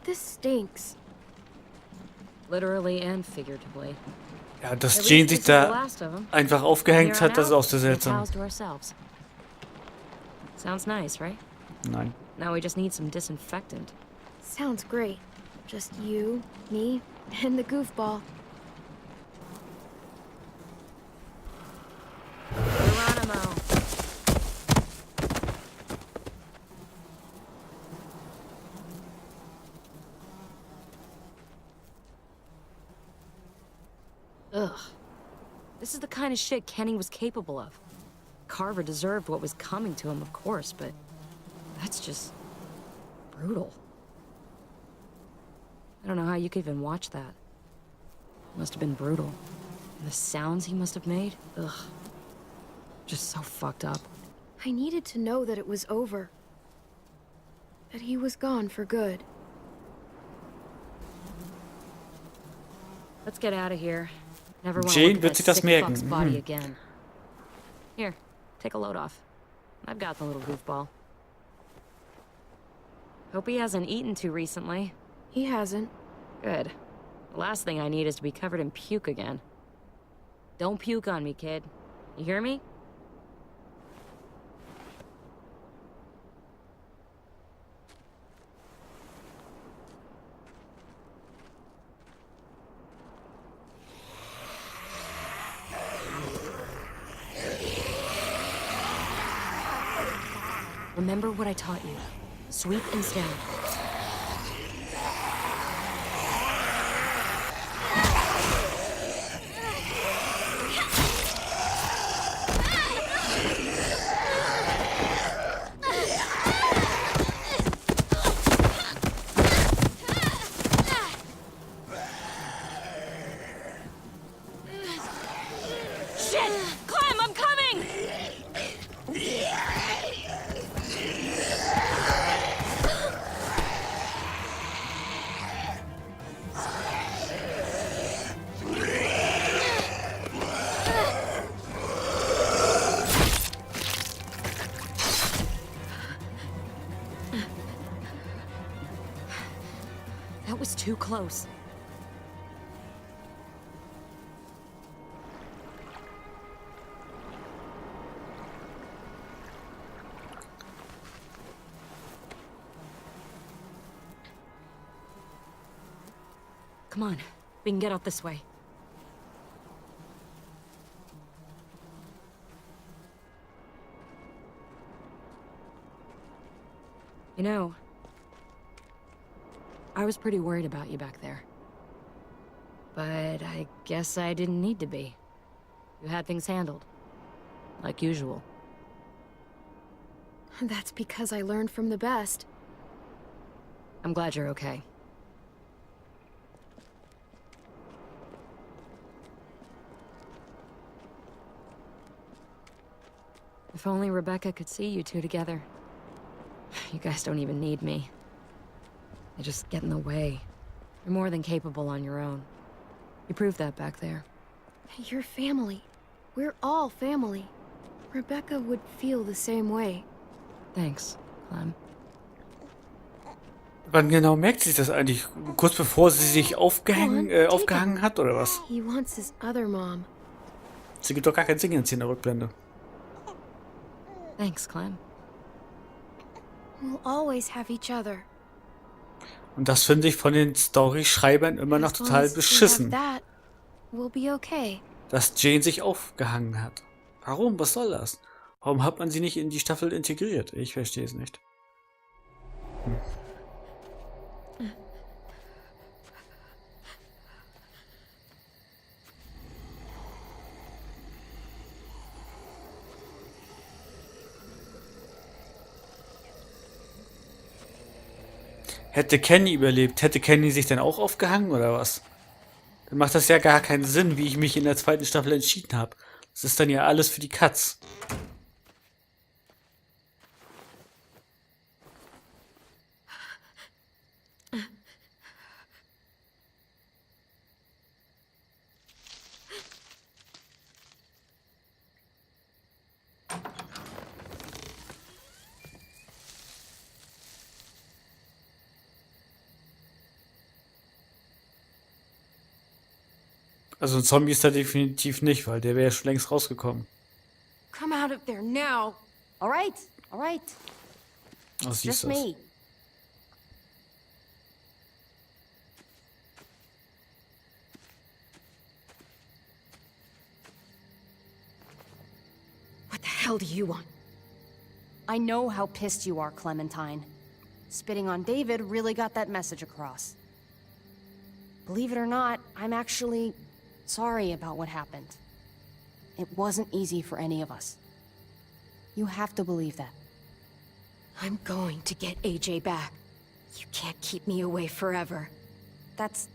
This stinks. Literally and figuratively. Ja, dass Jane sich da einfach aufgehängt hat, das ist auch so seltsam. Sounds nice, right? Nein. Now we just need some disinfectant. Sounds great. Just you, me, and the goofball. Geronimo. Ugh. This is the kind of shit Kenny was capable of. Carver deserved what was coming to him, of course, but that's just brutal. I don't know how you could even watch that. It must have been brutal. And the sounds he must have made, ugh. Just so fucked up. I needed to know that it was over. That he was gone for good. Let's get out of here. Never want to Jane look wird at sich that das sick merken. fuck's body again. Here, take a load off. I've got the little goofball. Hope he hasn't eaten too recently. He hasn't. Good. The last thing I need is to be covered in puke again. Don't puke on me, kid. You hear me? Remember what I taught you. Sweep and stab. Shit! Clem, I'm coming! That was too close. Come on, we can get out this way. You know, I was pretty worried about you back there. But I guess I didn't need to be. You had things handled. Like usual. That's because I learned from the best. I'm glad you're okay. If only Rebecca could see you two together. You guys don't even need me. They just get in the way. You're more than capable on your own. You proved that back there. You're family. We're all family. Rebecca would feel the same way. Thanks, Clem. Wann genau merkt sie das eigentlich? Kurz bevor sie sich aufgehangen hat, oder was? He wants his other mom. Sie gibt doch gar keinen Sinn jetzt hier in der Rückblende. Thanks, Clem. We'll always have each other. Und das finde ich von den Storyschreibern immer noch total beschissen. That, we'll be okay. Dass Jane sich aufgehangen hat. Warum? Was soll das? Warum hat man sie nicht in die Staffel integriert? Ich verstehe es nicht. Hätte Kenny überlebt, hätte Kenny sich dann auch aufgehangen oder was? Dann macht das ja gar keinen Sinn, wie ich mich in der zweiten Staffel entschieden habe. Das ist dann ja alles für die Katz. Also ein Zombie ist da definitiv nicht, weil der wäre ja schon längst rausgekommen. Come out of there now. All right, all right. Was siehst Just du das? me. What the hell do you want? I know how pissed you are, Clementine. Spitting on David really got that message across. Believe it or not, I'm actually sorry about what happened. It wasn't easy for any of us. You have to believe that. I'm going to get AJ back. You can't keep me away forever. That's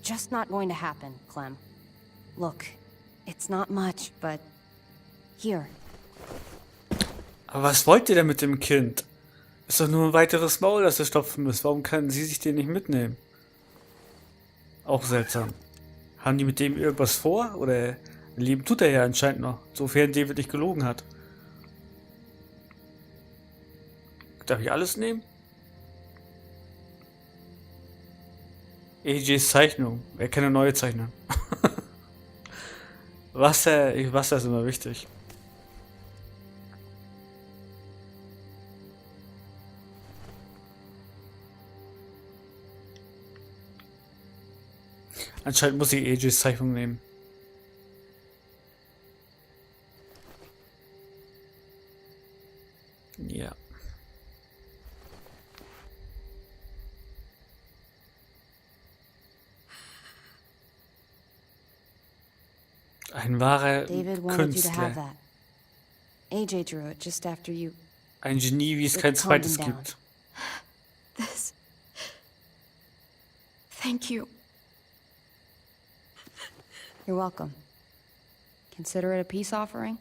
just not going to happen, Clem. Look, it's not much, but... Here. Aber was wollt ihr denn mit dem Kind? Ist doch nur ein weiteres Maul, das er stopfen muss. Warum kann sie sich den nicht mitnehmen? Auch seltsam. Haben die mit dem irgendwas vor? Oder leben tut er ja anscheinend noch, sofern David nicht gelogen hat. Darf ich alles nehmen? AJs Zeichnung. Wer kann eine neue zeichnen? Wasser ist immer wichtig. Anscheinend muss ich AJs Zeichnung nehmen. Ja. Ein wahrer David wanted you to have Künstler. that. AJ drew it just after you... Ein Genie, wie es kein zweites gibt. This... Thank you. You're welcome. Consider it a peace offering?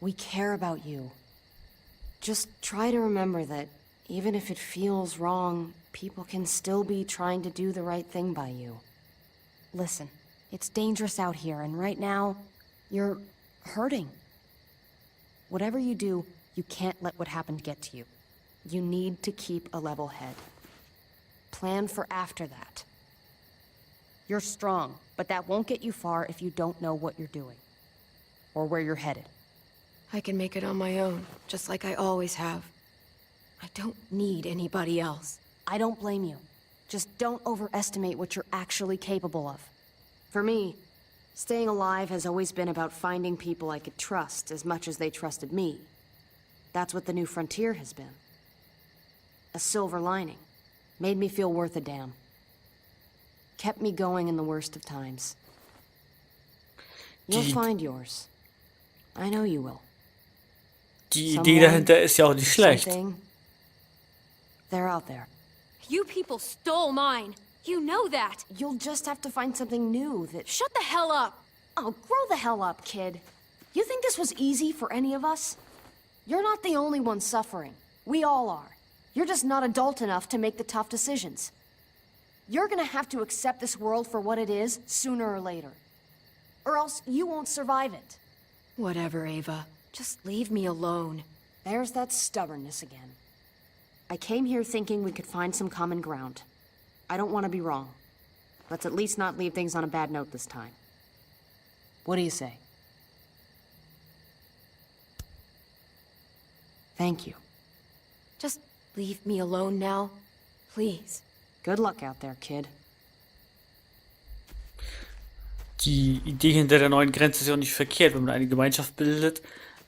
We care about you. Just try to remember that even if it feels wrong, people can still be trying to do the right thing by you. Listen, it's dangerous out here, and right now, you're hurting. Whatever you do, you can't let what happened get to you. You need to keep a level head. Plan for after that. You're strong, but that won't get you far if you don't know what you're doing. Or where you're headed. I can make it on my own, just like I always have. I don't need anybody else. I don't blame you. Just don't overestimate what you're actually capable of. For me, staying alive has always been about finding people I could trust as much as they trusted me. That's what the new frontier has been. A silver lining. Made me feel worth a damn. Kept me going in the worst of times. You'll find yours. I know you will. Die Idee dahinter ist ja auch nicht schlecht. Something. They're out there. You people stole mine. You know that. You'll just have to find something new that... Shut the hell up. Oh, grow the hell up, kid. You think this was easy for any of us? You're not the only one suffering. We all are. You're just not adult enough to make the tough decisions. You're gonna have to accept this world for what it is, sooner or later. Or else you won't survive it. Whatever, Ava. Just leave me alone. There's that stubbornness again. I came here thinking we could find some common ground. I don't want to be wrong. Let's at least not leave things on a bad note this time. What do you say? Thank you. Just leave me alone now. Please. Good luck out there, kid. Die Idee hinter der neuen Grenze ist ja auch nicht verkehrt, wenn man eine Gemeinschaft bildet,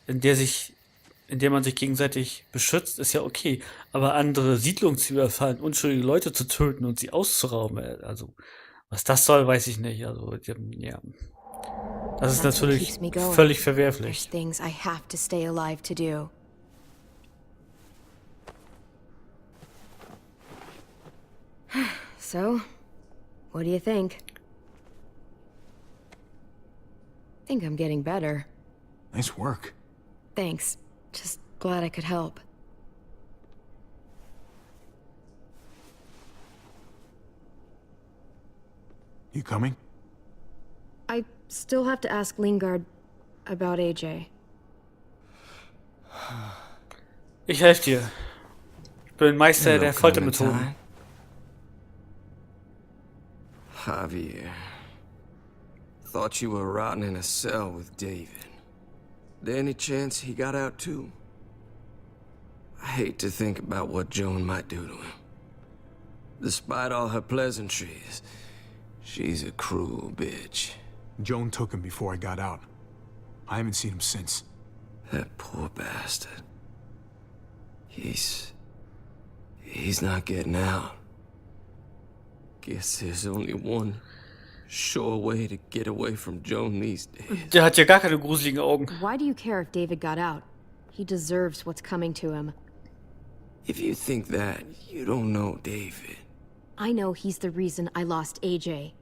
in der man sich gegenseitig beschützt, ist ja okay. Aber andere Siedlungen zu überfallen, unschuldige Leute zu töten und sie auszurauben, also was das soll, weiß ich nicht. Also ja, das ist That's what natürlich keeps me going. völlig There's verwerflich. things I have to stay alive to do. So, what do you think? Think I'm getting better. Nice work. Thanks. Just glad I could help. You coming? I still have to ask Lingard about AJ. Ich helfe dir. Ich bin Meister Hello, der Foltermethoden. Clementine. Javier. Thought you were rotting in a cell with David. There any chance he got out too? I hate to think about what Joan might do to him. Despite all her pleasantries, she's a cruel bitch. Joan took him before I got out. I haven't seen him since. That poor bastard. He's not getting out. Guess there's only one sure way to get away from Joan these days. Der hat ja gar keine gruseligen Augen. Why do you care if David got out? He deserves what's coming to him. If you think that, you don't know David. I know he's the reason I lost AJ.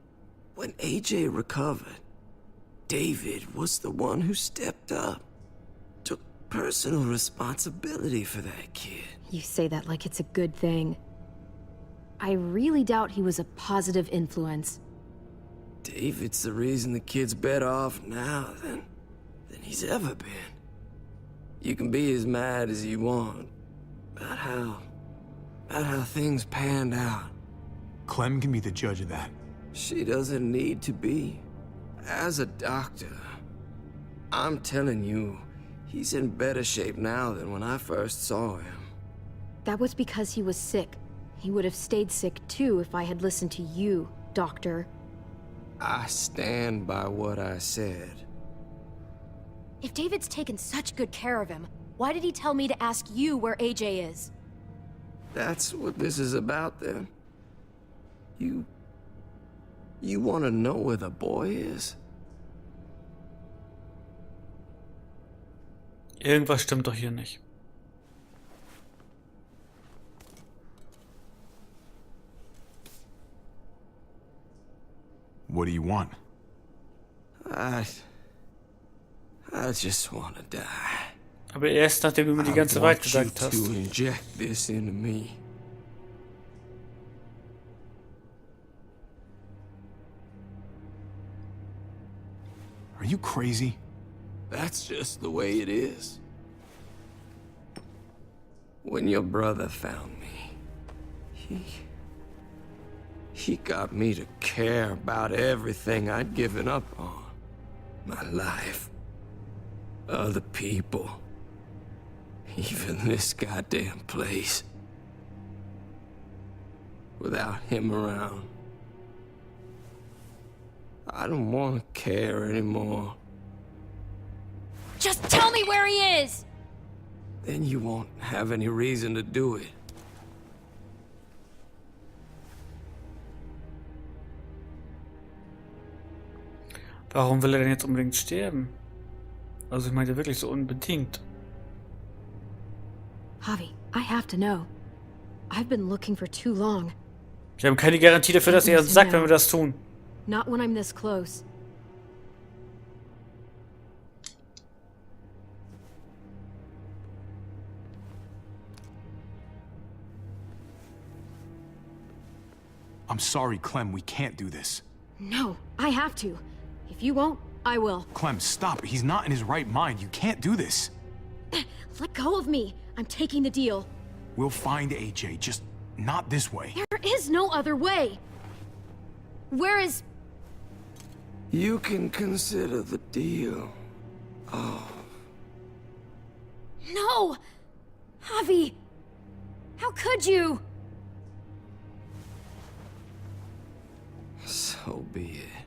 When AJ recovered, David was the one who stepped up. Took personal responsibility for that kid. You say that like it's a good thing. I really doubt he was a positive influence. David's the reason the kid's better off now than he's ever been. You can be as mad as you want about how things panned out. Clem can be the judge of that. She doesn't need to be. As a doctor, I'm telling you, he's in better shape now than when I first saw him. That was because he was sick. He would have stayed sick too if I had listened to you, Doctor. I stand by what I said. If David's taken such good care of him, why did he tell me to ask you where AJ is? That's what this is about then. You want to know where the boy is? Irgendwas stimmt doch hier nicht. What do you want? I just want to die. Aber erst nachdem du mir die ganze Wahrheit gesagt hast. To inject this into me. Are you crazy? That's just the way it is. When your brother found me, he got me to care about everything I'd given up on. My life. Other people. Even this goddamn place. Without him around, I don't want to care anymore. Just tell me where he is! Then you won't have any reason to do it. Warum will er denn jetzt unbedingt sterben? Also ich meine wirklich so unbedingt. Javi, I have to know. I've been looking for too long. Wir haben keine Garantie dafür, dass er uns sagt, wenn wir das tun. Not when I'm this close. I'm sorry, Clem, we can't do this. No, I have to. If you won't, I will. Clem, stop. He's not in his right mind. You can't do this. Let go of me. I'm taking the deal. We'll find AJ, just not this way. There is no other way. Where is... You can consider the deal. Oh. No! Javi! How could you? So be it.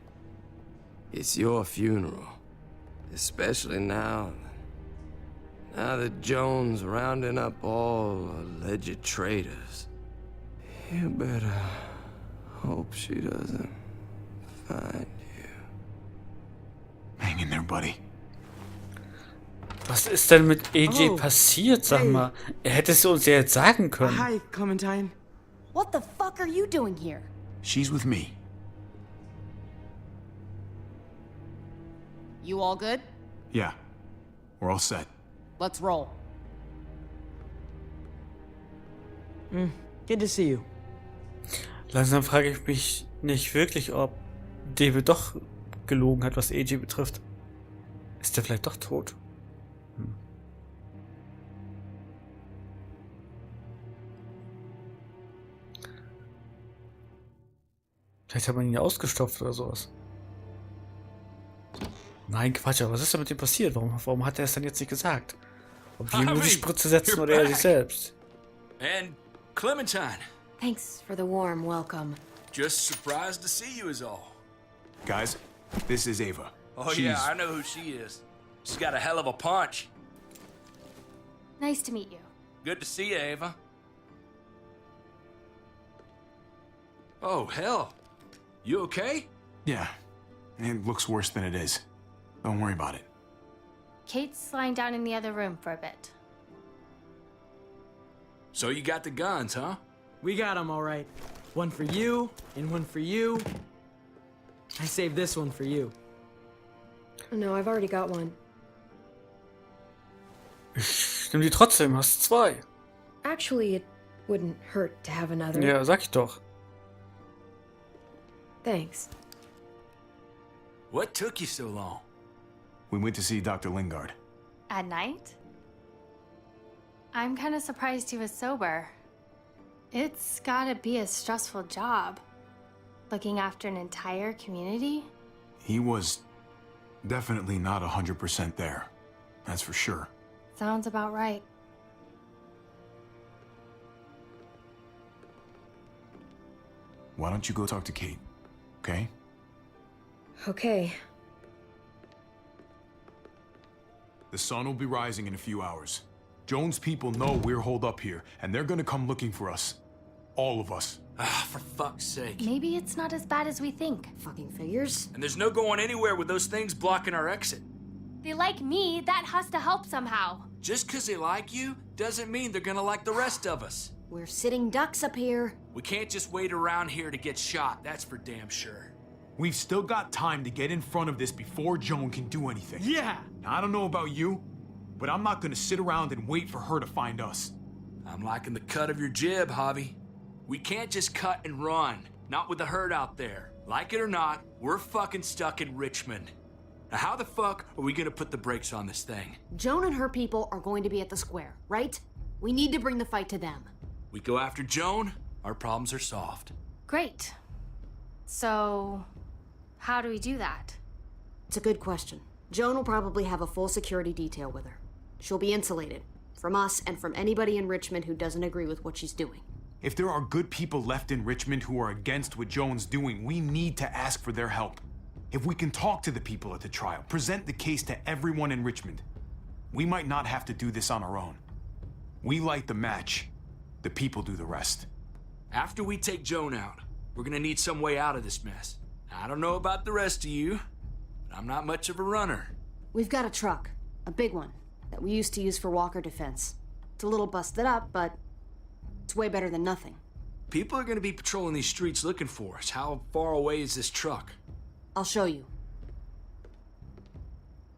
It's your funeral. Especially now that Joan's rounding up all alleged traitors. You better hope she doesn't find you. Hang in there, buddy. Was ist denn mit AJ passiert, sag mal? Er hätte es uns ja jetzt sagen können. Hi, Clementine. What the fuck are you doing here? She's with me. You all good? Yeah, we're all set. Let's roll. Good to see you. Langsam frage ich mich nicht wirklich, ob David doch gelogen hat, was AJ betrifft. Ist er vielleicht doch tot? Vielleicht hat man ihn ja ausgestopft oder sowas. Nein, Quatsch, aber was ist denn mit ihm passiert? Warum hat er es dann jetzt nicht gesagt? Ob wir ihm nur die Spritze setzen oder er sich selbst? And Clementine. Thanks for the warm welcome. Just surprised to see you is all. Guys, this is Ava. Oh She's... yeah, I know who she is. She's got a hell of a punch. Nice to meet you. Good to see you, Ava. Oh, hell. You okay? Yeah, it looks worse than it is. Don't worry about it. Kate's lying down in the other room for a bit. So you got the guns, huh? We got them all right. One for you, and one for you. I saved this one for you. No, I've already got one. Ich nehme die trotzdem, hast 2. Actually, it wouldn't hurt to have another. Ja, sag ich doch. Thanks. What took you so long? We went to see Dr. Lingard. At night? I'm kind of surprised he was sober. It's gotta be a stressful job. Looking after an entire community? He was definitely not 100% there. That's for sure. Sounds about right. Why don't you go talk to Kate, okay? Okay. The sun will be rising in a few hours. Joan's people know we're holed up here, and they're gonna come looking for us. All of us. Ah, for fuck's sake. Maybe it's not as bad as we think. Fucking figures. And there's no going anywhere with those things blocking our exit. They like me, that has to help somehow. Just 'cause they like you doesn't mean they're gonna like the rest of us. We're sitting ducks up here. We can't just wait around here to get shot, that's for damn sure. We've still got time to get in front of this before Joan can do anything. Yeah! Now, I don't know about you, but I'm not gonna sit around and wait for her to find us. I'm liking the cut of your jib, Javi. We can't just cut and run, not with the herd out there. Like it or not, we're fucking stuck in Richmond. Now how the fuck are we gonna put the brakes on this thing? Joan and her people are going to be at the square, right? We need to bring the fight to them. We go after Joan, our problems are solved. Great. So, how do we do that? It's a good question. Joan will probably have a full security detail with her. She'll be insulated from us and from anybody in Richmond who doesn't agree with what she's doing. If there are good people left in Richmond who are against what Joan's doing, we need to ask for their help. If we can talk to the people at the trial, present the case to everyone in Richmond, we might not have to do this on our own. We light the match, the people do the rest. After we take Joan out, we're gonna need some way out of this mess. I don't know about the rest of you, but I'm not much of a runner. We've got a truck, a big one, that we used to use for walker defense. It's a little busted up, but it's way better than nothing. People are gonna be patrolling these streets looking for us. How far away is this truck? I'll show you.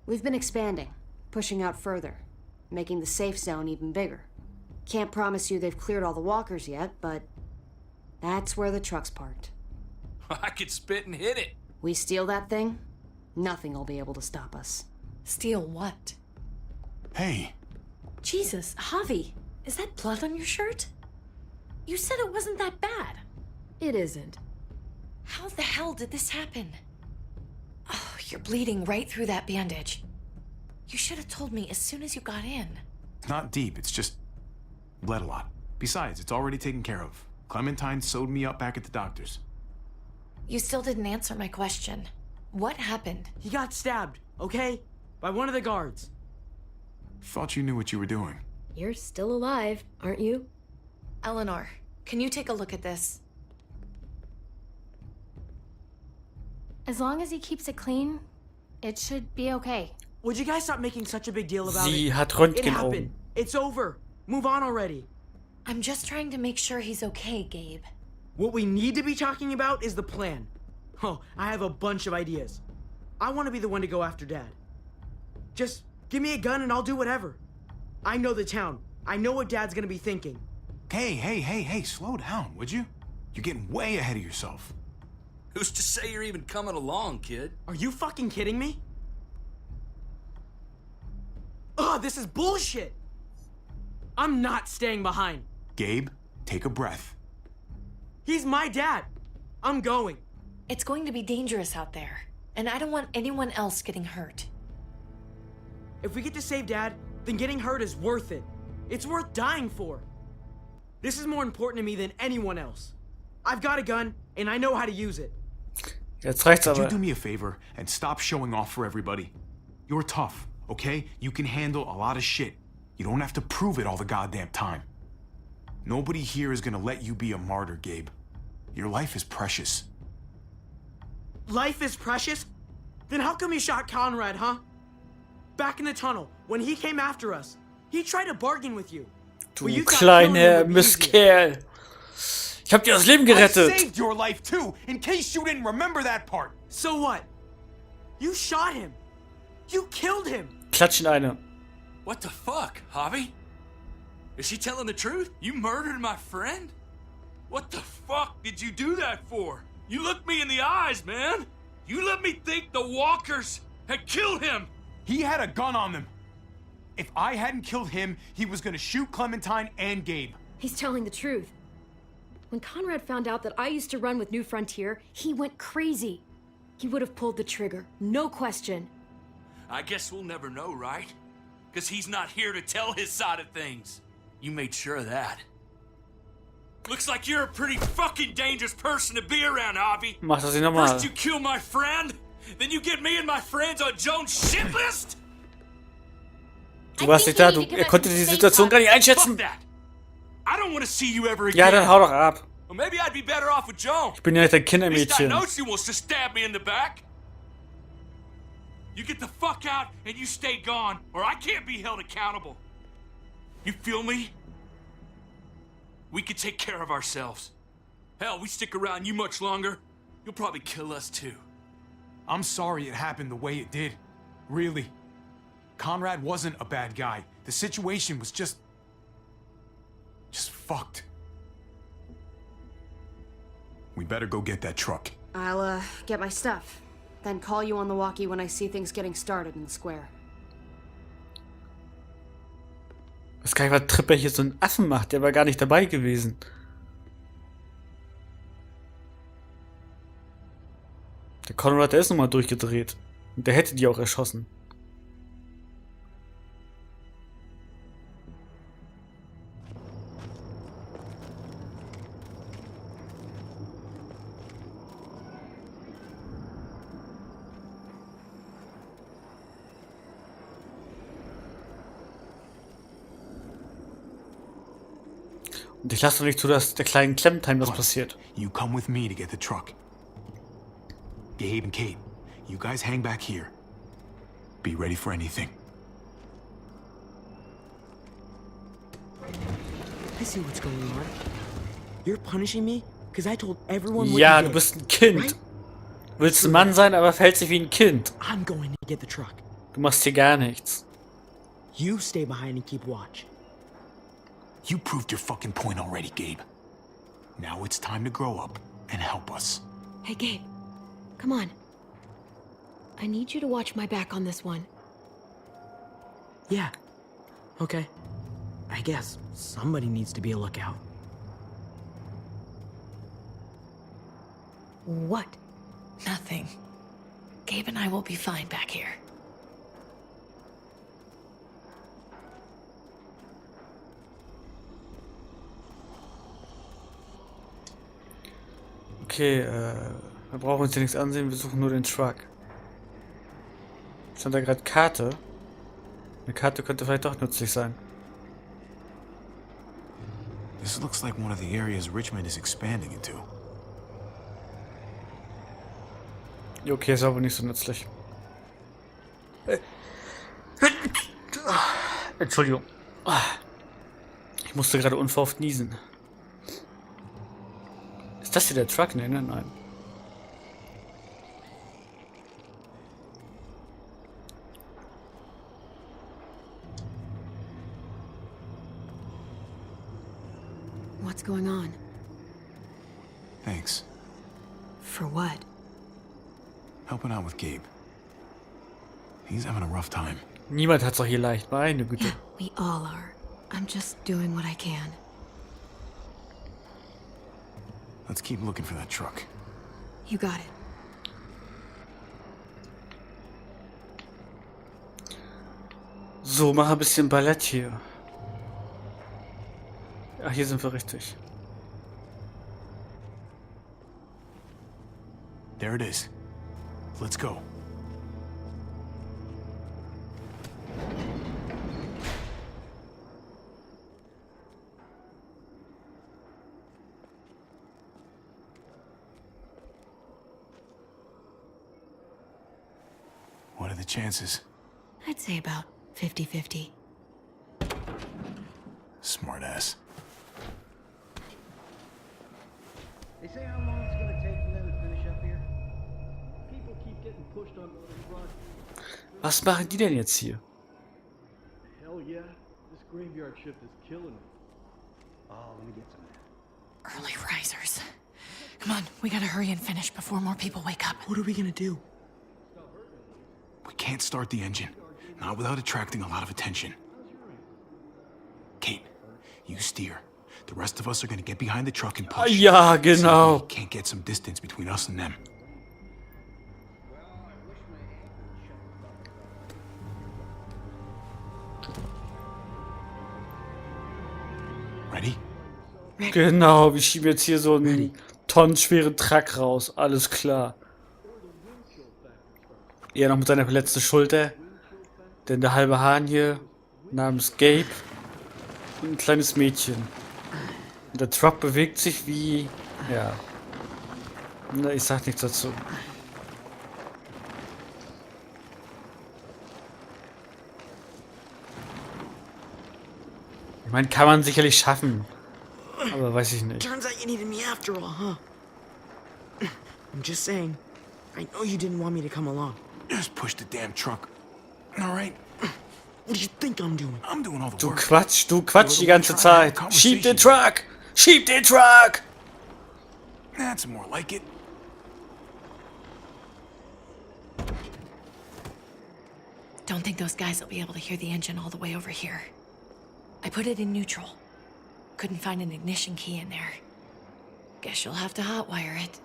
We've been expanding, pushing out further, making the safe zone even bigger. Can't promise you they've cleared all the walkers yet, but that's where the truck's parked. I could spit and hit it. We steal that thing, nothing will be able to stop us. Steal what? Hey, Jesus, Javi, is that blood on your shirt? You said it wasn't that bad. It isn't. How the hell did this happen? Oh, you're bleeding right through that bandage. You should have told me as soon as you got in. it's not deep, it's just bled a lot. Besides, it's already taken care of. Clementine sewed me up back at the doctor's. You still didn't answer my question. What happened? He got stabbed, okay? By one of the guards. Thought you knew what you were doing. You're still alive, aren't you? Eleanor, can you take a look at this? As long as he keeps it clean, it should be okay. Would you guys stop making such a big deal about Sie it? hat It Röntgenaugen. happened. It's over. Move on already. I'm just trying to make sure he's okay, Gabe. What we need to be talking about is the plan. Oh, I have a bunch of ideas. I want to be the one to go after Dad. Just give me a gun and I'll do whatever. I know the town. I know what Dad's gonna be thinking. Hey, slow down, would you? You're getting way ahead of yourself. Who's to say you're even coming along, kid? Are you fucking kidding me? Ugh, this is bullshit! I'm not staying behind. Gabe, take a breath. He's my dad. I'm going. It's going to be dangerous out there. And I don't want anyone else getting hurt. If we get to save Dad, then getting hurt is worth it. It's worth dying for. This is more important to me than anyone else. I've got a gun, and I know how to use it. Jetzt reicht's Could you aber. do me a favor and stop showing off for everybody? You're tough, okay? You can handle a lot of shit. You don't have to prove it all the goddamn time. Nobody here is gonna let you be a martyr, Gabe. Your life is precious. Life is precious? Then how come you shot Conrad, huh? Back in the tunnel, when he came after us, he tried to bargain with you. Du But you thought killing him kleiner would be easier. Mistkerl. Ich hab dir das Leben I gerettet. saved your life too, in case you didn't remember that part. So what? You shot him. You killed him. Klatsch in eine. What the fuck, Javi? Is she telling the truth? You murdered my friend? What the fuck did you do that for? You looked me in the eyes, man. You let me think the walkers had killed him. He had a gun on them. If I hadn't killed him, he was gonna shoot Clementine and Gabe. He's telling the truth. When Conrad found out that I used to run with New Frontier, he went crazy. He would have pulled the trigger, no question. I guess we'll never know, right? Because he's not here to tell his side of things. You made sure of that. Looks like you're a pretty fucking dangerous person to be around, Javi. Mach das nicht nochmal. First you kill my friend, then you get me and my friends on Jones' shit list? Du warst nicht da, er konnte die Situation gar nicht Fuck einschätzen. that. I don't want to see you ever Ja, again. dann hau doch ab. Well, maybe I'd be better off with Joan. Ich bin ja nicht dein At least I Kindermädchen. know she wants to stab me in the back. You get the fuck out and you stay gone, or I can't be held accountable. You feel me? We can take care of ourselves. Hell, we stick around you much longer, you'll probably kill us too. I'm sorry it happened the way it did. Really. Conrad wasn't a bad guy. The situation was just fucked. We better go get that truck. I'll, get my stuff. Then call you on the walkie when I see things getting started in the square. Ich weiß gar nicht, was Tripper hier so einen Affen macht. Der war gar nicht dabei gewesen. Der Conrad, der ist nochmal durchgedreht. Und der hätte die auch erschossen. Und ich lasse doch nicht zu, dass der kleinen Clementine das passiert. You come with me to get the truck. Gabe and Kate, you guys hang back here. Be ready for anything. I see what's going on. You're punishing me because I told everyone what Ja, you du did, bist ein Kind. right? Du willst ein Mann sein, aber verhältst dich wie ein Kind. I'm going to get the truck. Du machst hier gar nichts. You stay behind and keep watch. You proved your fucking point already, Gabe. Now it's time to grow up and help us. Hey, Gabe. Come on. I need you to watch my back on this one. Yeah. Okay. I guess somebody needs to be a lookout. What? Nothing. Gabe and I will be fine back here. Okay, wir brauchen uns hier nichts ansehen, wir suchen nur den Truck. Stand da gerade Karte? Eine Karte könnte vielleicht doch nützlich sein. This looks like one of the areas Richmond is expanding into. Okay, ist aber nicht so nützlich. Entschuldigung. Ich musste gerade unverhofft niesen. Ist das hier der Truck? Nein, nein, nein. What's going on? Thanks. For what? Helping out with Gabe. He's having a rough time. Niemand hat's doch hier leicht. Meine Güte. Yeah, we all are. I'm just doing what I can. Let's keep looking for that truck. You got it. So, mach ein bisschen Ballett hier. Ach, hier sind wir richtig. There it is. Let's go. What are the chances? I'd say about 50-50. Smartass. They say how long it's gonna take for them to finish up here. People keep getting pushed on the other front. Was machen die denn jetzt hier? Hell yeah, this graveyard shift is killing me. Oh, let me get some of that. Early risers. Come on, we gotta hurry and finish before more people wake up. What are we gonna do? We can't start the engine. Not without attracting a lot of attention. Kate, you steer. The rest of us are gonna get behind the truck and push. Ja, genau. So we can't get some distance between us and them. Ready? Genau, wir schieben jetzt hier so einen tonnenschweren Truck raus. Alles klar. Er noch mit seiner verletzten Schulter. Denn der halbe Hahn hier namens Gabe und ein kleines Mädchen. Und der Truck bewegt sich wie... Ja. Na, ich sag nichts dazu. Ich meine, kann man sicherlich schaffen. Aber weiß ich nicht. Turns out you needed me after all, huh? I'm just saying. I know you didn't want me to come along. Just push the damn truck. All right? What do you think I'm doing? I'm doing all the Du work. Quatsch die ganze Zeit. Schieb den Truck! Schieb den Truck! That's more like it. Don't think those guys will be able to hear the engine all the way over here. I put it in neutral. Couldn't find an ignition key in there. Guess you'll have to hotwire it.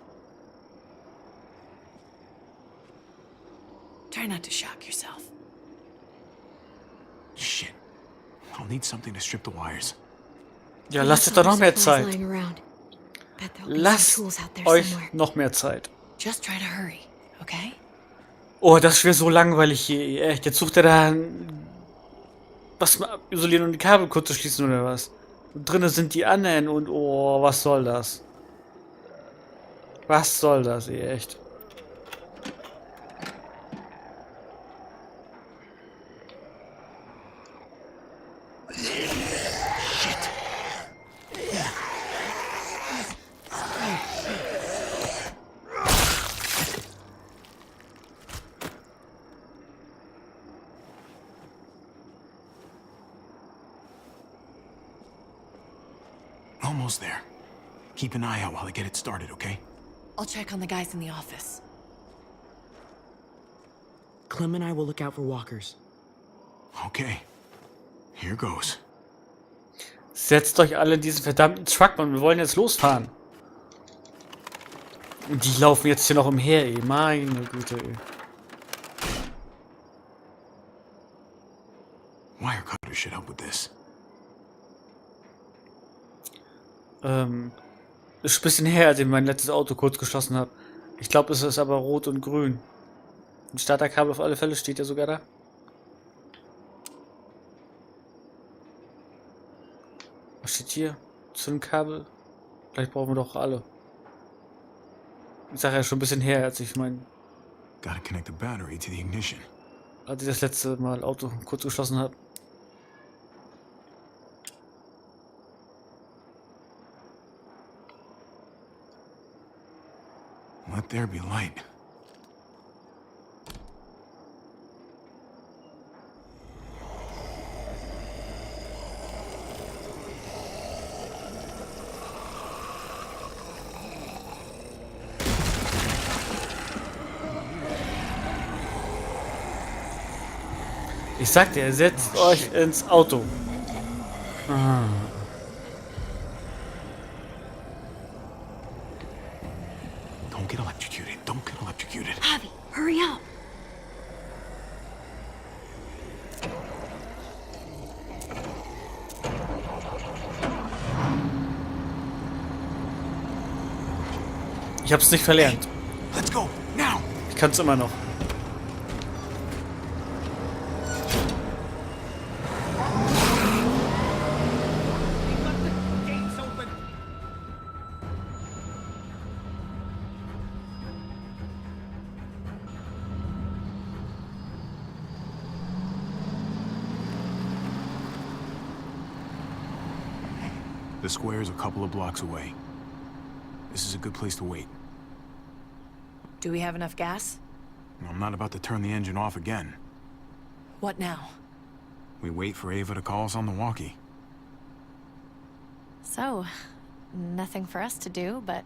Try not to shock yourself. Shit. I'll need something to strip the wires. Ja, lasst euch doch noch mehr Supplies Zeit. lying around. Bet there'll be some Lasst tools out there euch somewhere. noch mehr Zeit. Just try to hurry, okay? Oh, das wäre so langweilig hier. Echt, jetzt sucht er da was mal isolieren und die Kabel kurz zu schließen oder was? Und drinnen sind die anderen und oh, was soll das? Was soll das, echt? Almost there. Keep an eye out while I get it started, okay? I'll check on the guys in the office. Clem and I will look out for walkers. Okay. Here goes. Setzt euch alle in diesen verdammten Truck, Mann. Wir wollen jetzt losfahren. Und die laufen jetzt hier noch umher, ey. Meine Güte, ey. Wirecutter should help with this. Ist ein bisschen her, als ich mein letztes Auto kurz geschlossen habe. Ich glaube, es ist aber rot und grün. Ein Starterkabel auf alle Fälle steht ja sogar da. Was steht hier? Zündkabel? Vielleicht brauchen wir doch alle. Ich sage ja schon ein bisschen her, als ich Gotta connect the battery to the ignition. als ich das letzte Mal Auto kurz geschlossen habe. Let there be light. Ich sagte, ihr setzt euch ins Auto. Ah. Don't get electrocuted. Don't get electrocuted. Javi, hurry up. Ich hab's nicht verlernt. Let's go, now! Ich kann's immer noch. The square is a couple of blocks away. This is a good place to wait. Do we have enough gas? I'm not about to turn the engine off again. What now? We wait for Ava to call us on the walkie. So, nothing for us to do but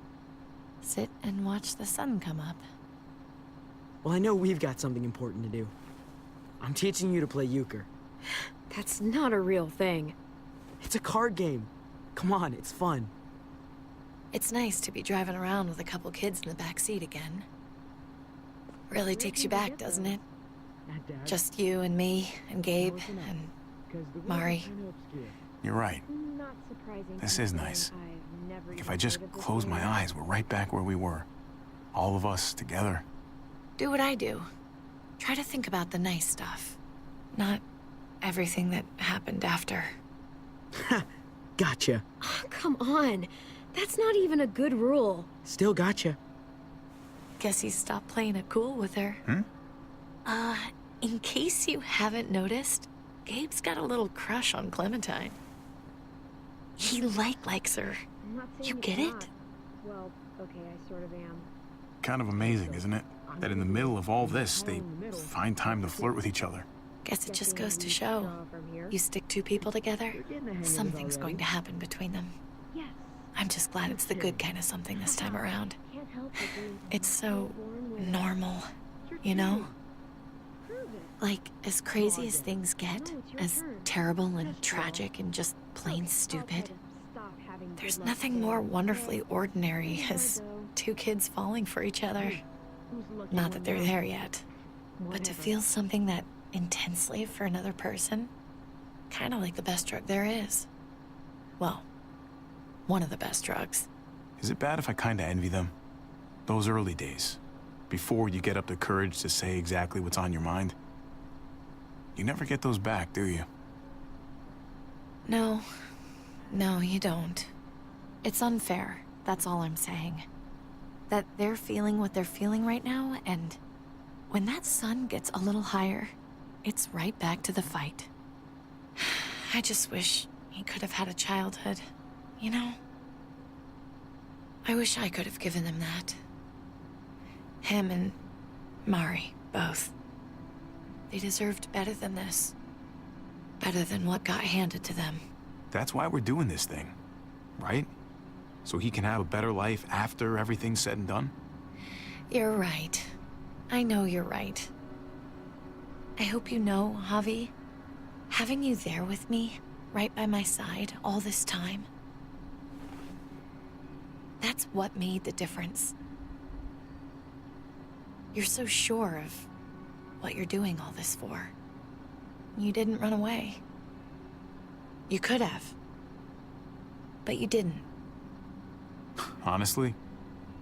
sit and watch the sun come up. Well, I know we've got something important to do. I'm teaching you to play euchre. That's not a real thing. It's a card game. Come on, it's fun. It's nice to be driving around with a couple kids in the back seat again. Really takes you back, doesn't it? Just you and me and Gabe and Mari. You're right. This is nice. Like if I just close my eyes, we're right back where we were. All of us together. Do what I do. Try to think about the nice stuff. Not everything that happened after. Gotcha. Oh, come on. That's not even a good rule. Still gotcha. Guess he stopped playing it cool with her. In case you haven't noticed, Gabe's got a little crush on Clementine. He likes her. You get it? Well, okay, I sort of am. Kind of amazing, isn't it? That in the middle of all this, they find time to flirt with each other. Guess it just goes to show. You stick two people together, something's going to happen between them. I'm just glad it's the good kind of something this time around. It's so normal, you know? Like, as crazy as things get, as terrible and tragic and just plain stupid, there's nothing more wonderfully ordinary as two kids falling for each other. Not that they're there yet, but to feel something that intensely for another person, kind of like the best drug there is. Well, one of the best drugs. Is it bad if I kinda envy them? Those early days, before you get up the courage to say exactly what's on your mind. You never get those back, do you? No, you don't. It's unfair, that's all I'm saying. That they're feeling what they're feeling right now, and when that sun gets a little higher, it's right back to the fight. I just wish he could have had a childhood, you know? I wish I could have given them that. Him and Mari, both. They deserved better than this. Better than what got handed to them. That's why we're doing this thing, right? So he can have a better life after everything's said and done? You're right. I know you're right. I hope you know, Javi, having you there with me, right by my side, all this time, that's what made the difference. You're so sure of what you're doing all this for. You didn't run away. You could have. But you didn't. Honestly,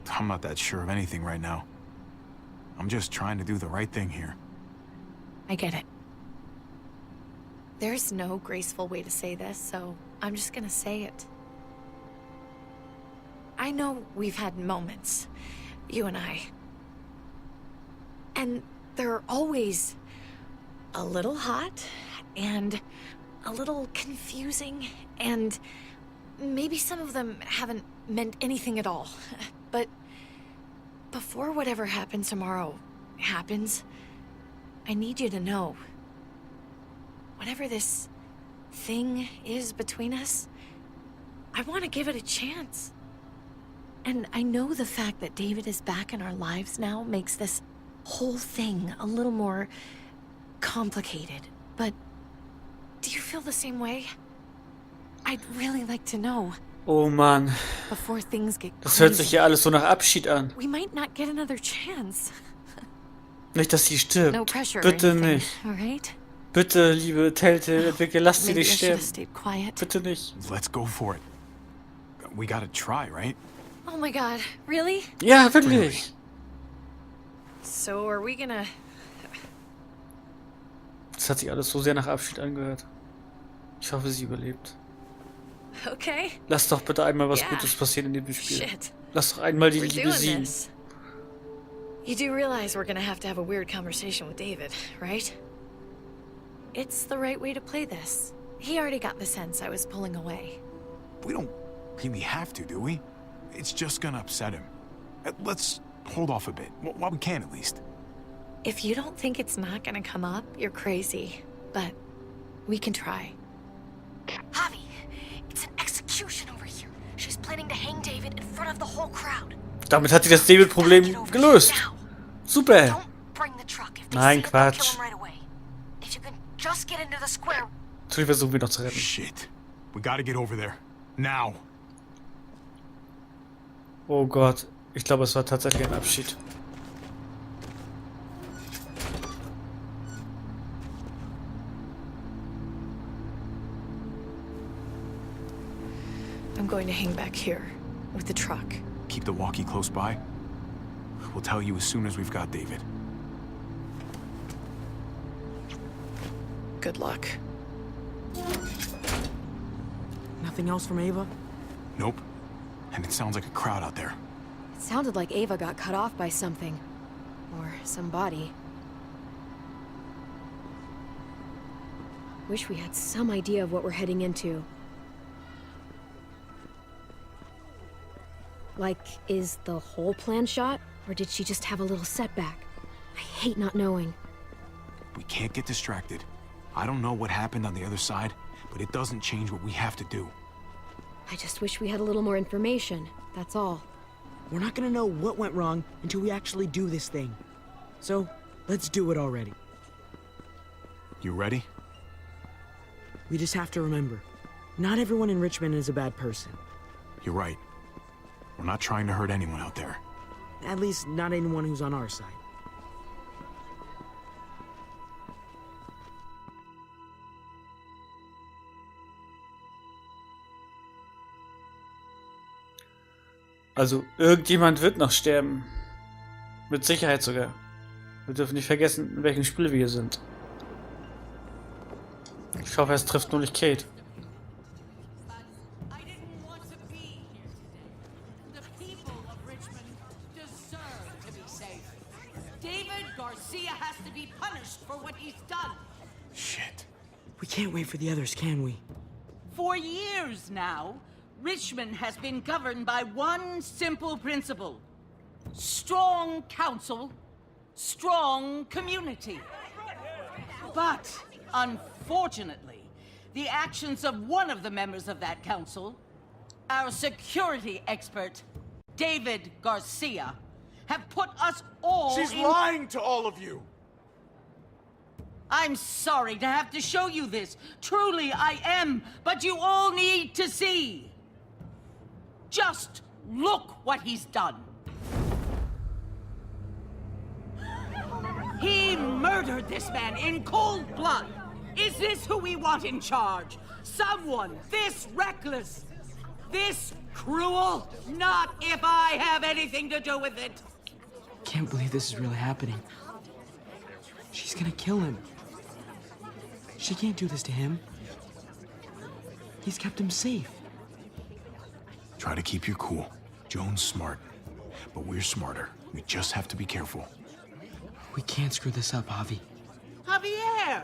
I'm not that sure of anything right now. I'm just trying to do the right thing here. I get it. There's no graceful way to say this, so I'm just gonna say it. I know we've had moments, you and I. And they're always a little hot, and a little confusing, and maybe some of them haven't meant anything at all. But before whatever happens tomorrow happens, I need you to know, whatever this thing is between us, I want to give it a chance. And I know the fact that David is back in our lives now makes this whole thing a little more complicated. But do you feel the same way? I'd really like to know. Oh Mann. Before things get Das hört crazy. sich ja alles so nach Abschied an. We might not get another chance. Nicht, dass sie stirbt. No pressure or Bitte anything, nicht. all right? Bitte, liebe Telltale-Entwickler, lasst sie Maybe I nicht should have sterben. stayed quiet. Bitte nicht. Let's go for it. We gotta try, right? Oh my god, really? Ja, wirklich. So are we gonna... Das hat sich alles so sehr nach Abschied angehört. Ich hoffe, sie überlebt. Okay. Lass doch bitte einmal was Yeah. Gutes passieren in dem Spiel. Shit. Lass doch einmal die We're Liebe doing siegen. this. You do realize we're gonna have to have a weird conversation with David, right? It's the right way to play this. He already got the sense I was pulling away. We don't really have to, do we? It's just gonna upset him. Let's hold off a bit, while we can at least. If you don't think it's not gonna come up, you're crazy. But we can try. Javi, it's an execution over here. She's planning to hang David in front of the whole crowd. Damit hat sie das David-Problem gelöst. Super. Don't bring the truck. If they Nein, see it, they'll kill Quatsch. him right away. If you can just get into the square. Natürlich versuchen wir noch zu retten. Shit. We gotta get over there. Now. Oh Gott. Ich glaube, es war tatsächlich ein Abschied. I'm going to hang back here with the truck. Keep the walkie close by. We'll tell you as soon as we've got David. Good luck. Nothing else from Ava? Nope. And it sounds like a crowd out there. It sounded like Ava got cut off by something. Or somebody. Wish we had some idea of what we're heading into. Like, is the whole plan shot? Or did she just have a little setback? I hate not knowing. We can't get distracted. I don't know what happened on the other side, but it doesn't change what we have to do. I just wish we had a little more information, that's all. We're not gonna know what went wrong until we actually do this thing. So, let's do it already. You ready? We just have to remember, not everyone in Richmond is a bad person. You're right. We're not trying to hurt anyone out there. At least, not anyone who's on our side. Also, irgendjemand wird noch sterben. Mit Sicherheit sogar. Wir dürfen nicht vergessen, in welchem Spiel wir hier sind. Ich hoffe, es trifft nur nicht Kate. Shit. We can't wait for the others, can we? For years now, Richmond has been governed by one simple principle. Strong council, strong community. But, unfortunately, the actions of one of the members of that council, our security expert, David Garcia, have put us all She's in... lying to all of you! I'm sorry to have to show you this. Truly, I am. But you all need to see. Just look what he's done. He murdered this man in cold blood. Is this who we want in charge? Someone this reckless, this cruel? Not if I have anything to do with it. Can't believe this is really happening. She's gonna kill him. She can't do this to him. He's kept him safe. Try to keep your cool. Joan's smart. But we're smarter. We just have to be careful. We can't screw this up, Javi. Javier!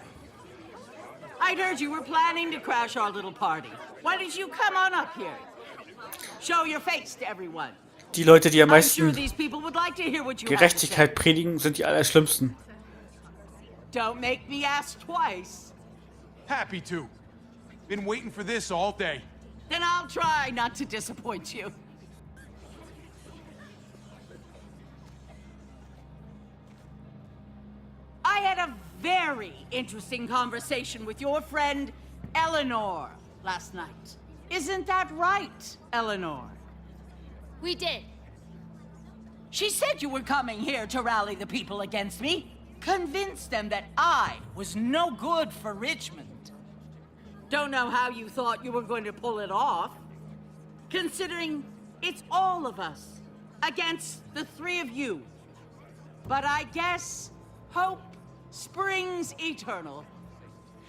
I'd heard you were planning to crash our little party. Why don't you come on up here? Show your face to everyone. Die Leute, die am I'm sure meisten these people would like to hear what you have to say. Gerechtigkeit predigen, sind die Allerschlimmsten. Don't make me ask twice. Happy to. Been waiting for this all day. Then I'll try not to disappoint you. I had a very interesting conversation with your friend Eleanor last night. Isn't that right, Eleanor? We did. She said you were coming here to rally the people against me. Convince them that I was no good for Richmond. Don't know how you thought you were going to pull it off. Considering It's all of us against the three of you. But I guess hope springs eternal.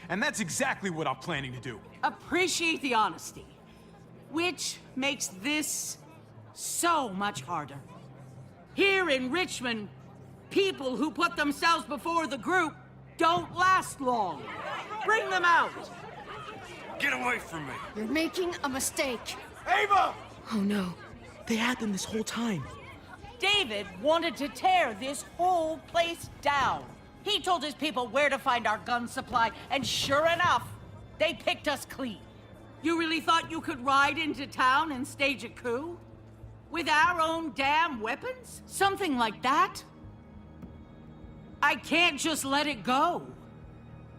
And that's exactly what I'm planning to do. Appreciate the honesty, which makes this so much harder. Here in Richmond, people who put themselves before the group don't last long. Bring them out. Get away from me. You're making a mistake. Ava! Oh no. They had them this whole time. David wanted to tear this whole place down. He told his people where to find our gun supply, and sure enough, they picked us clean. You really thought you could ride into town and stage a coup? With our own damn weapons? Something like that? I can't just let it go.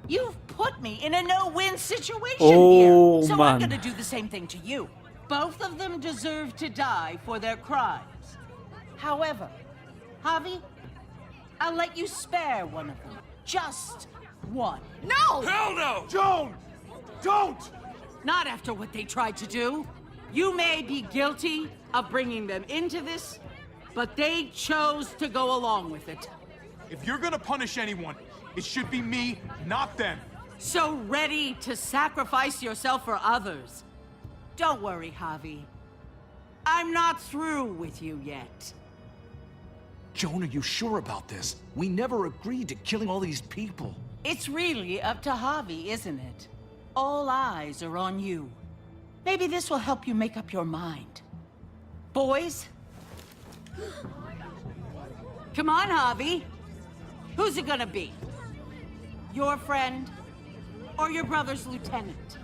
You've put me in a no-win situation here, so I'm gonna do the same thing to you. Both of them deserve to die for their crimes. However, Javi, I'll let you spare one of them. Just one. No! Hell no! Joan! Don't! Not after what they tried to do. You may be guilty of bringing them into this, but they chose to go along with it. If you're gonna punish anyone, it should be me, not them. So ready to sacrifice yourself for others. Don't worry, Javi. I'm not through with you yet. Joan, are you sure about this? We never agreed to killing all these people. It's really up to Javi, isn't it? All eyes are on you. Maybe this will help you make up your mind. Boys? Come on, Javi. Who's it gonna be? Your friend or your brother's lieutenant?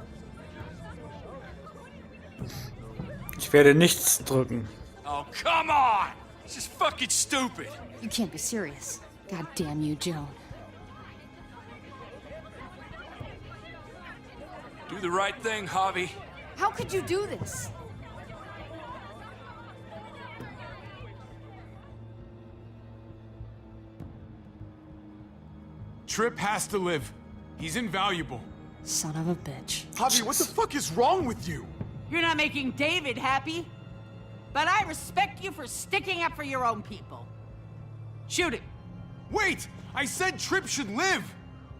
Ich werde nichts drücken. Oh, come on! This is fucking stupid. You can't be serious. God damn you, Joan. Do the right thing, Javi. How could you do this? Tripp has to live. He's invaluable. Son of a bitch. Javi, what the fuck is wrong with you? You're not making David happy. But I respect you for sticking up for your own people. Shoot him. Wait! I said Tripp should live!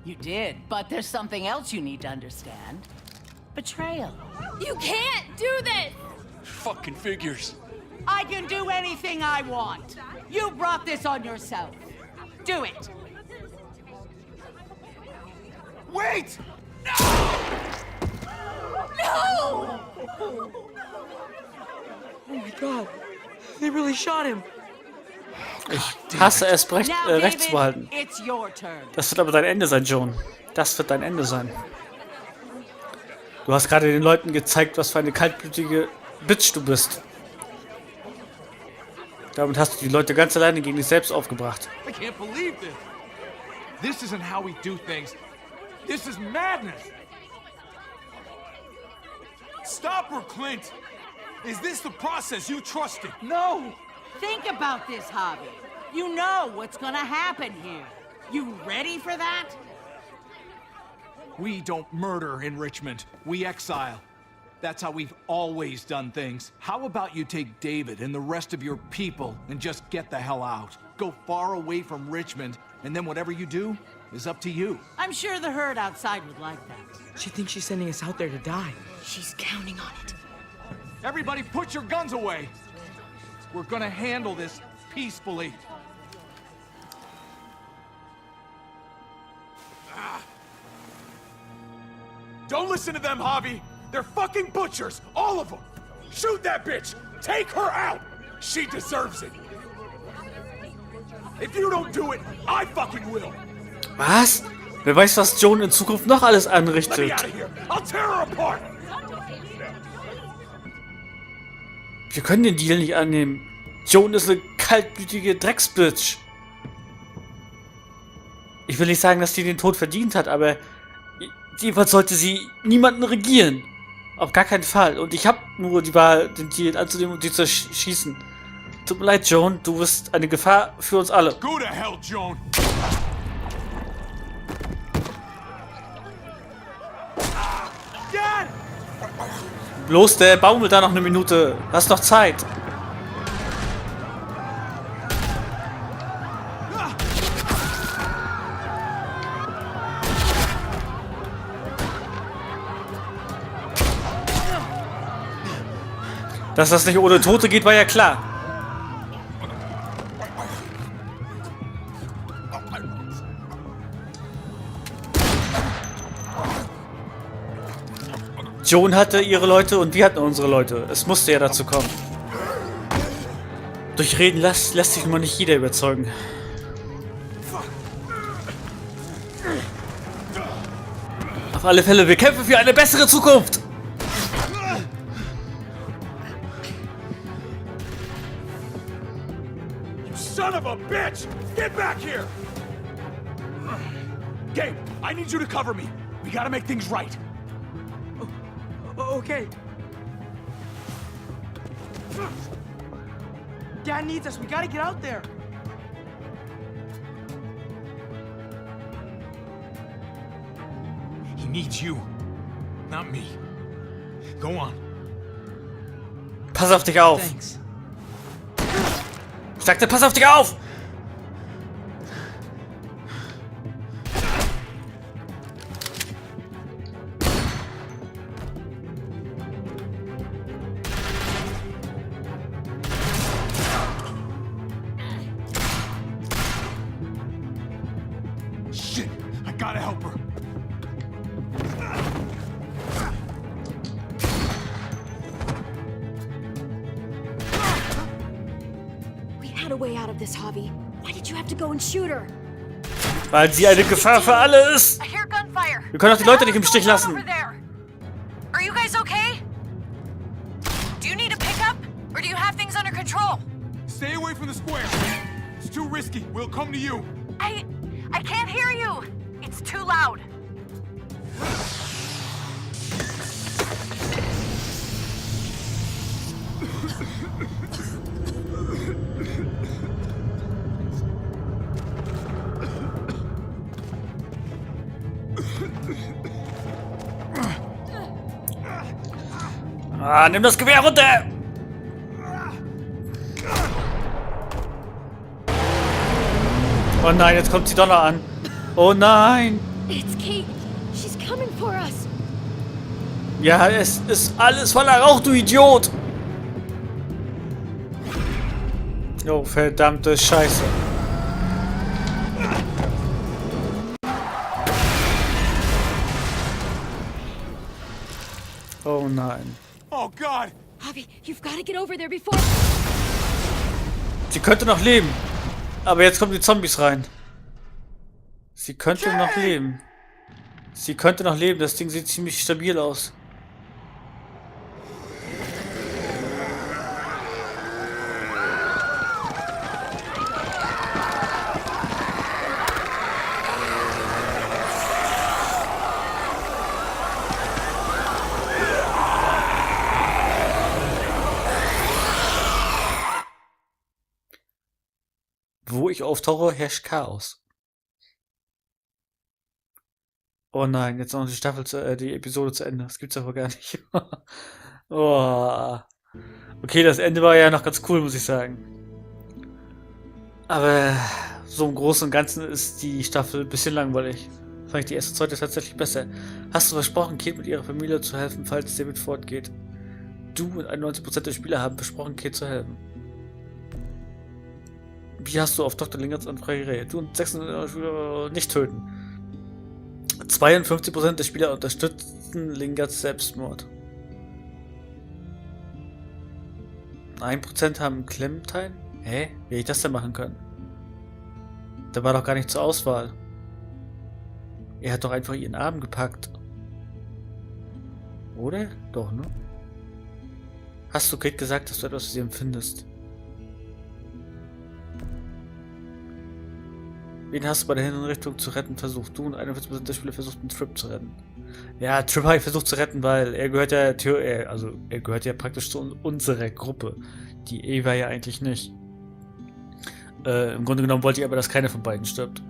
You did, but there's something else you need to understand. Betrayal. You can't do this! Fucking figures. I can do anything I want. You brought this on yourself. Do it. Wait! No! Oh my god. They really shot him. Ich hasse es, Now, rechts zu David, behalten. it's your turn. Das wird aber dein Ende sein, Joan. Das wird dein Ende sein. Du hast gerade den Leuten gezeigt, was für eine kaltblütige Bitch du bist. Damit hast du die Leute ganz alleine gegen dich selbst aufgebracht. I can't believe this. This isn't how we do things. This is madness. Stop her, Clint. Is this the process you trusted? No! Think about this, Javi. You know what's gonna happen here. You ready for that? We don't murder in Richmond. We exile. That's how we've always done things. How about you take David and the rest of your people and just get the hell out? Go far away from Richmond, and then whatever you do is up to you. I'm sure the herd outside would like that. She thinks she's sending us out there to die. She's counting on it. Everybody put your guns away. We're gonna handle this peacefully. Don't listen to them, Javi. They're fucking butchers, all of them. Shoot that bitch. Take her out. She deserves it. If you don't do it, I fucking will. Was? Wer weiß, was Joan in Zukunft noch alles Let me anrichtet. out of here. I'll tear her apart. Wir können den Deal nicht annehmen. Joan ist eine kaltblütige Drecksbitch. Ich will nicht sagen, dass die den Tod verdient hat, aber jedenfalls sollte sie niemanden regieren. Auf gar keinen Fall. Und ich habe nur die Wahl, den Deal anzunehmen und die zu schießen. Tut mir leid, Joan. Du bist eine Gefahr für uns alle. Go to hell, Joan. Dad! Bloß der baumelt da noch eine Minute. Hast noch Zeit. Dass das nicht ohne Tote geht, war ja klar. Joan hatte ihre Leute und wir hatten unsere Leute. Es musste ja dazu kommen. Durch Reden lässt sich nun mal nicht jeder überzeugen. Auf alle Fälle, wir kämpfen für eine bessere Zukunft! Son of a bitch! Get back here! Gabe, I need you to cover me. We gotta make things right. Okay. Dad needs us. We gotta get out there. He needs you, not me. Go on. Pass auf dich auf! Thanks. Ich sagte, pass auf dich auf! Shit, I gotta help her. We had a way out of this, Javi. Why did you have to go and shoot her? Weil sie eine Gefahr für alle ist! I hear gunfire. Wir können auch die Leute nicht im Stich lassen! Over there. Are you guys okay? Do you need a pickup? Or do you have things under control? Stay away from the square. It's too risky. We'll come to you. I can't hear you. It's too loud. Ah, nimm das Gewehr runter! Oh nein, jetzt kommt sie doch noch an. Oh nein! It's Kate. She's coming for us. Ja, es ist alles voller Rauch, du Idiot! Oh, verdammte Scheiße. Oh nein. Oh God! Javi, you've got to get over there before... Sie könnte noch leben. Aber jetzt kommen die Zombies rein. Sie könnte noch leben. Sie könnte noch leben. Das Ding sieht ziemlich stabil aus. Wo ich auftauche, herrscht Chaos. Oh nein, jetzt noch die die Episode zu Ende. Das gibt's aber gar nicht. Oh. Okay, das Ende war ja noch ganz cool, muss ich sagen. Aber so im Großen und Ganzen ist die Staffel ein bisschen langweilig. Fand ich die erste und zweite tatsächlich besser. Hast du versprochen, Kate mit ihrer Familie zu helfen, falls David fortgeht? Du und 91% der Spieler haben versprochen, Kate zu helfen. Wie hast du auf Dr. Lingerts Anfrage reagiert? Du und 96 Spieler nicht töten. 52% der Spieler unterstützten Lingerts Selbstmord. 1% haben Clementine? Hä? Wie hätte ich das denn machen können? Da war doch gar nicht zur Auswahl. Er hat doch einfach ihren Arm gepackt. Oder? Doch, ne? Hast du Kate gesagt, dass du etwas für sie empfindest? Wen hast du bei der Hinrichtung zu retten versucht? Du und 41% der Spieler versuchten Trip zu retten. Ja, Trip habe ich versucht zu retten, weil er gehört ja er gehört ja praktisch zu unserer Gruppe. Die Eva ja eigentlich nicht. Im Grunde genommen wollte ich aber, dass keiner von beiden stirbt.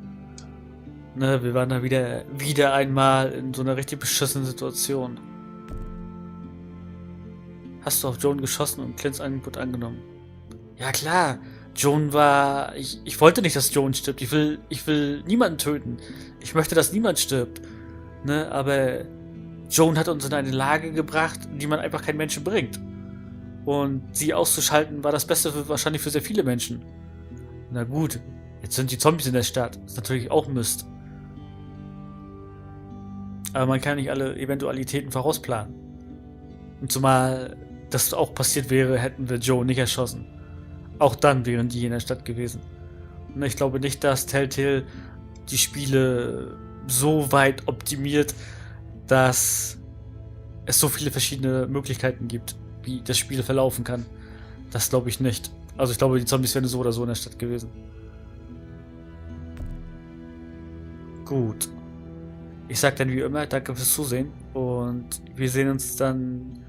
Ne, wir waren da wieder einmal in so einer richtig beschissenen Situation. hast du auf Joan geschossen und Clint's Angebot angenommen. Ja klar, Joan war... Ich wollte nicht, dass Joan stirbt. Ich will niemanden töten. Ich möchte, dass niemand stirbt. Ne, aber Joan hat uns in eine Lage gebracht, in die man einfach keinen Menschen bringt. Und sie auszuschalten war das Beste wahrscheinlich für sehr viele Menschen. Na gut, jetzt sind die Zombies in der Stadt. Ist natürlich auch Mist. Aber man kann nicht alle Eventualitäten vorausplanen. Und zumal das auch passiert wäre, hätten wir Joe nicht erschossen. Auch dann wären die in der Stadt gewesen. Und ich glaube nicht, dass Telltale die Spiele so weit optimiert, dass es so viele verschiedene Möglichkeiten gibt, wie das Spiel verlaufen kann. Das glaube ich nicht. Also ich glaube, die Zombies wären so oder so in der Stadt gewesen. Gut. Ich sag dann wie immer, danke fürs Zusehen und wir sehen uns dann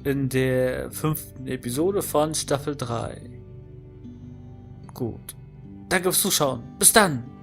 in der 5. Episode von Staffel 3. Gut. Danke fürs Zuschauen. Bis dann!